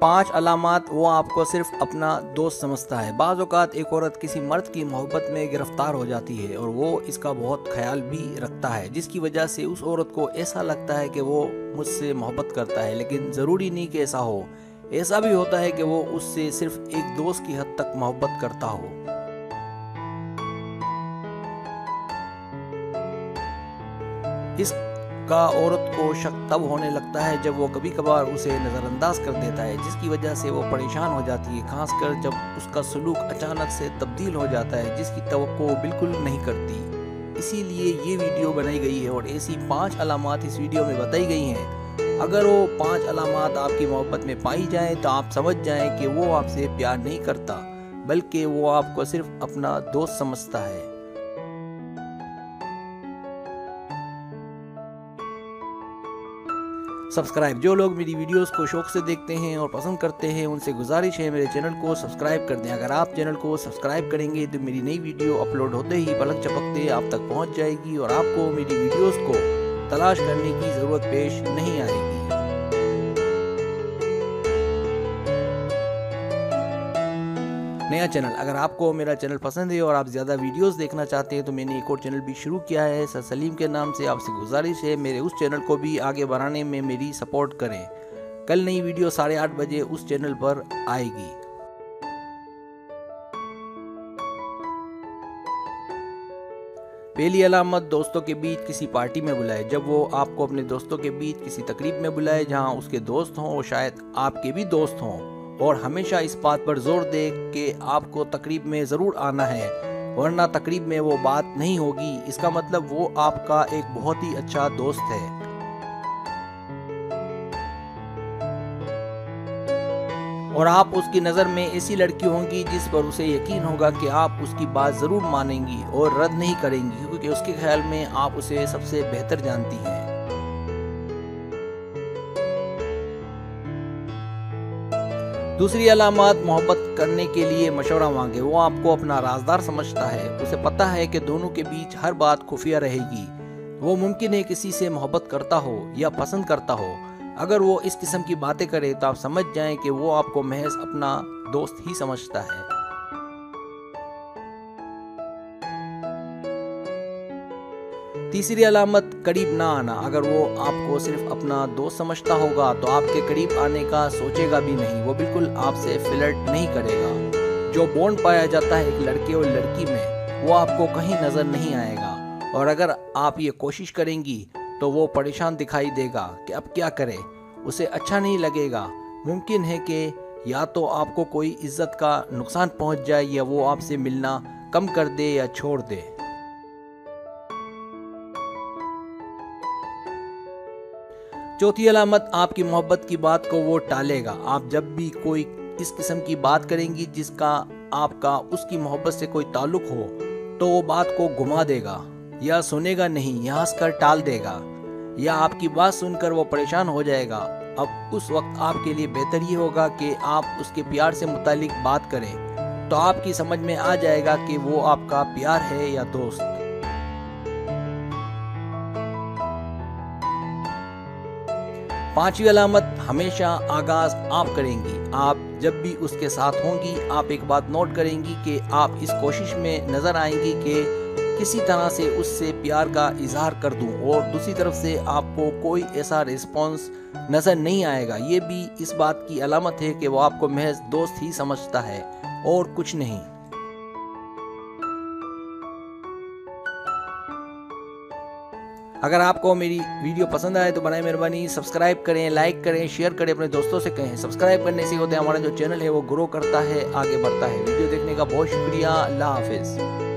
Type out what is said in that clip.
5 अलामात वो आपको सिर्फ अपना दोस्त समझता है। बाज़ औक़ात एक औरत किसी मर्द की मोहब्बत में गिरफ्तार हो जाती है और वो इसका बहुत ख्याल भी रखता है, जिसकी वजह से उस औरत को ऐसा लगता है कि वो मुझसे मोहब्बत करता है, लेकिन ज़रूरी नहीं कि ऐसा हो। ऐसा भी होता है कि वो उससे सिर्फ एक दोस्त की हद तक मोहब्बत करता हो। इसका औरत को शक तब होने लगता है जब वो कभी कभार उसे नज़रअंदाज कर देता है, जिसकी वजह से वो परेशान हो जाती है, खासकर जब उसका सलूक अचानक से तब्दील हो जाता है जिसकी तवक्को वो बिल्कुल नहीं करती। इसीलिए ये वीडियो बनाई गई है और ऐसी 5 अलामात इस वीडियो में बताई गई हैं। अगर वो 5 अलामात आपकी मोहब्बत में पाई जाएं तो आप समझ जाएं कि वो आपसे प्यार नहीं करता, बल्कि वो आपको सिर्फ अपना दोस्त समझता है। सब्सक्राइब, जो लोग मेरी वीडियोस को शौक से देखते हैं और पसंद करते हैं उनसे गुजारिश है मेरे चैनल को सब्सक्राइब कर दें। अगर आप चैनल को सब्सक्राइब करेंगे तो मेरी नई वीडियो अपलोड होते ही पलक झपकते आप तक पहुंच जाएगी और आपको मेरी वीडियोस को तलाश करने की ज़रूरत पेश नहीं आएगी। नया चैनल, अगर आपको मेरा चैनल पसंद है और आप ज़्यादा वीडियोस देखना चाहते हैं तो मैंने एक और चैनल भी शुरू किया है सर सलीम के नाम से। आपसे गुजारिश है मेरे उस चैनल को भी आगे बढ़ाने में मेरी सपोर्ट करें। कल नई वीडियो 8:30 बजे उस चैनल पर आएगी। पहली अलामत, दोस्तों के बीच किसी पार्टी में बुलाए। जब वो आपको अपने दोस्तों के बीच किसी तकरीब में बुलाए जहां उसके दोस्त हों और शायद आपके भी दोस्त हों, और हमेशा इस बात पर जोर दे कि आपको तकरीब में ज़रूर आना है वरना तकरीब में वो बात नहीं होगी, इसका मतलब वो आपका एक बहुत ही अच्छा दोस्त है। और आप उसकी नज़र में ऐसी लड़की होंगी जिस पर उसे यकीन होगा कि आप उसकी बात ज़रूर मानेंगी और रद्द नहीं करेंगी, क्योंकि उसके ख्याल में आप उसे सबसे बेहतर जानती हैं। दूसरी अलामत, मोहब्बत करने के लिए मशवरा मांगे। वो आपको अपना राजदार समझता है, उसे पता है कि दोनों के बीच हर बात खुफिया रहेगी। वो मुमकिन है किसी से मोहब्बत करता हो या पसंद करता हो। अगर वो इस किस्म की बातें करे तो आप समझ जाएं कि वो आपको महज अपना दोस्त ही समझता है। तीसरी अलामत, करीब ना आना। अगर वो आपको सिर्फ अपना दोस्त समझता होगा तो आपके करीब आने का सोचेगा भी नहीं, वो बिल्कुल आपसे फ्लर्ट नहीं करेगा। जो बॉन्ड पाया जाता है एक लड़के और लड़की में वो आपको कहीं नज़र नहीं आएगा, और अगर आप ये कोशिश करेंगी तो वो परेशान दिखाई देगा कि अब क्या करे, उसे अच्छा नहीं लगेगा। मुमकिन है कि या तो आपको कोई इज्जत का नुकसान पहुंच जाए या वो आपसे मिलना कम कर दे या छोड़ दे। चौथी अलामत, आपकी मोहब्बत की बात को वो टालेगा। आप जब भी कोई इस किस्म की बात करेंगी जिसका आपका उसकी मोहब्बत से कोई ताल्लुक हो तो वो बात को घुमा देगा या सुनेगा नहीं या हंसकर टाल देगा, या आपकी बात सुनकर वो परेशान हो जाएगा। अब उस वक्त आपके लिए बेहतर ये होगा कि आप उसके प्यार से मुतालिक बात करें, तो आपकी समझ में आ जाएगा कि वो आपका प्यार है या दोस्त। पांचवी अलामत, हमेशा आगाज आप करेंगी। आप जब भी उसके साथ होंगी आप एक बात नोट करेंगी कि आप इस कोशिश में नजर आएंगी कि किसी तरह से उससे प्यार का इजहार कर दूं, और दूसरी तरफ से आपको कोई ऐसा रिस्पॉन्स नजर नहीं आएगा। ये भी इस बात की अलामत है कि वो आपको महज दोस्त ही समझता है और कुछ नहीं। अगर आपको मेरी वीडियो पसंद आए तो बनाए मेहरबानी सब्सक्राइब करें, लाइक करें, शेयर करें, अपने दोस्तों से कहें। सब्सक्राइब करने से होता है हमारा जो चैनल है वो ग्रो करता है, आगे बढ़ता है। वीडियो देखने का बहुत शुक्रिया। अल्लाह हाफिज़।